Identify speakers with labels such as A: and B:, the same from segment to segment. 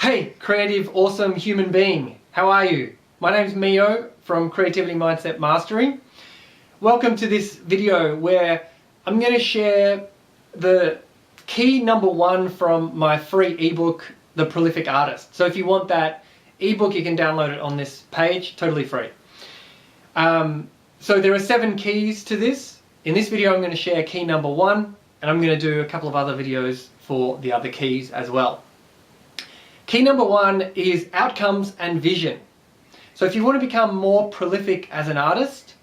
A: Hey, creative, awesome human being. How are you? My name's Mio from Creativity Mindset Mastery. Welcome to this video where I'm going to share the key number one from my free ebook, The Prolific Artist. So if you want that ebook, you can download it on this page, totally free. So there are 7 keys to this. In this video, I'm going to share key number 1, and I'm going to do a couple of other videos for the other keys as well. Key number 1 is outcomes and vision. So if you want to become more prolific as an artist,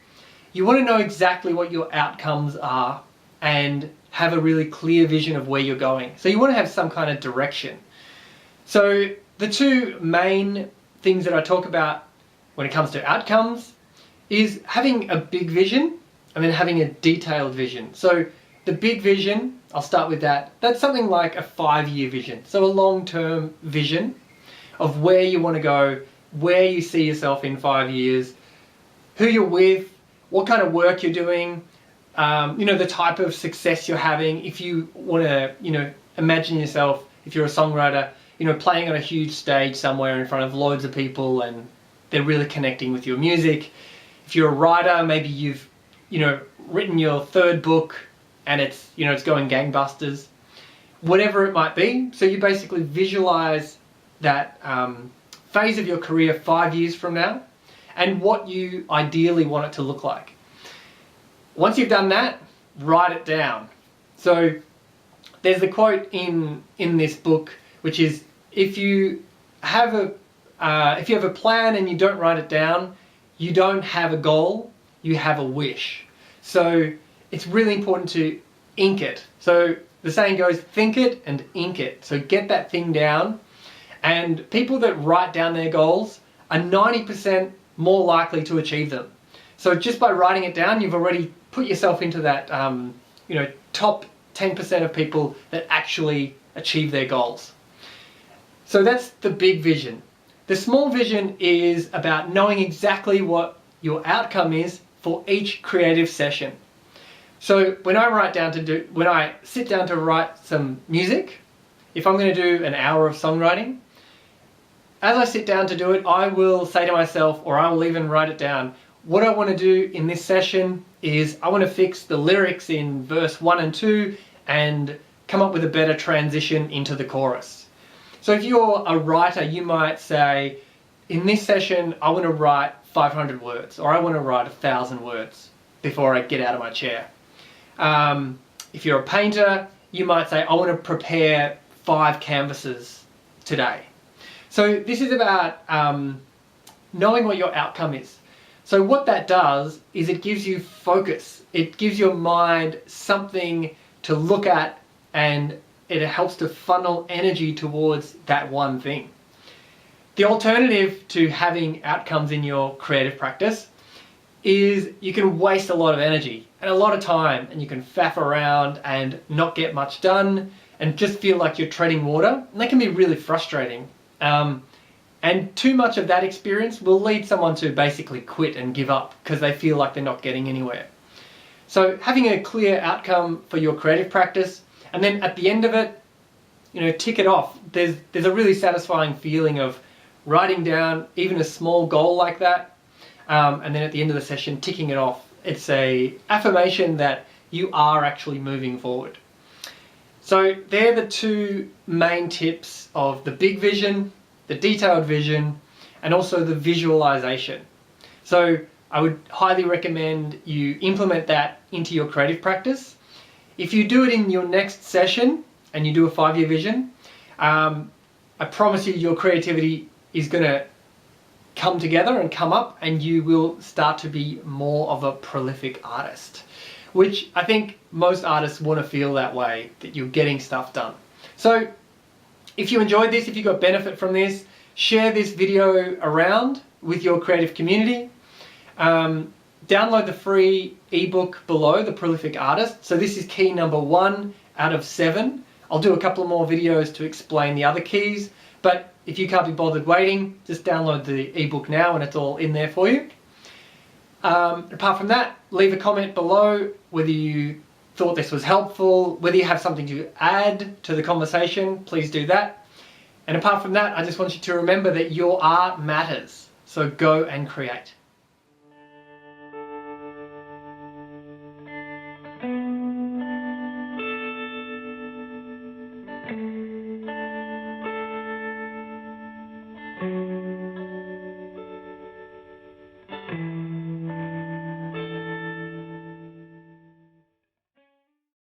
A: you want to know exactly what your outcomes are and have a really clear vision of where you're going. So you want to have some kind of direction. So the 2 main things that I talk about when it comes to outcomes is having a big vision and then having a detailed vision. So the big vision, I'll start with that. That's something like a 5-year vision. So a long-term vision of where you want to go, where you see yourself in 5 years, who you're with, what kind of work you're doing, the type of success you're having. If you want to, imagine yourself, if you're a songwriter, playing on a huge stage somewhere in front of loads of people and they're really connecting with your music. If you're a writer, maybe you've, written your 3rd book and it's going gangbusters, whatever it might be. So you basically visualize that phase of your career 5 years from now and what you ideally want it to look like. Once you've done that, write it down. So there's the quote in this book, which is, if you have a plan and you don't write it down, you don't have a goal, you have a wish. So it's really important to ink it. So the saying goes, think it and ink it. So get that thing down. And people that write down their goals are 90% more likely to achieve them. So just by writing it down, you've already put yourself into that top 10% of people that actually achieve their goals. So that's the big vision. The small vision is about knowing exactly what your outcome is for each creative session. So when I sit down to write some music, if I'm going to do an hour of songwriting, as I sit down to do it, I will say to myself, or I will even write it down, what I want to do in this session is I want to fix the lyrics in verse 1 and 2 and come up with a better transition into the chorus. So if you're a writer, you might say, in this session, I want to write 500 words, or I want to write 1,000 words before I get out of my chair. If you're a painter, you might say, I want to prepare 5 canvases today. So this is about knowing what your outcome is. So what that does is it gives you focus. It gives your mind something to look at, and it helps to funnel energy towards that one thing. The alternative to having outcomes in your creative practice is you can waste a lot of energy and a lot of time, and you can faff around and not get much done and just feel like you're treading water, and that can be really frustrating. And too much of that experience will lead someone to basically quit and give up because they feel like they're not getting anywhere. So having a clear outcome for your creative practice, and then at the end of it, tick it off. There's a really satisfying feeling of writing down even a small goal like that, and then at the end of the session, ticking it off. It's a affirmation that you are actually moving forward. So they're the 2 main tips of the big vision, the detailed vision, and also the visualization. So I would highly recommend you implement that into your creative practice. If you do it in your next session and you do a 5-year vision, I promise you your creativity is going to come together and come up, and you will start to be more of a prolific artist, which I think most artists want to feel that way, that you're getting stuff done. So if you enjoyed this, if you got benefit from this, share this video around with your creative community. Download the free ebook below, The Prolific Artist. So this is key number 1 out of 7. I'll do a couple more videos to explain the other keys, but if you can't be bothered waiting, just download the ebook now and it's all in there for you. Apart from that, leave a comment below whether you thought this was helpful, whether you have something to add to the conversation, please do that. And apart from that, I just want you to remember that your art matters. So go and create.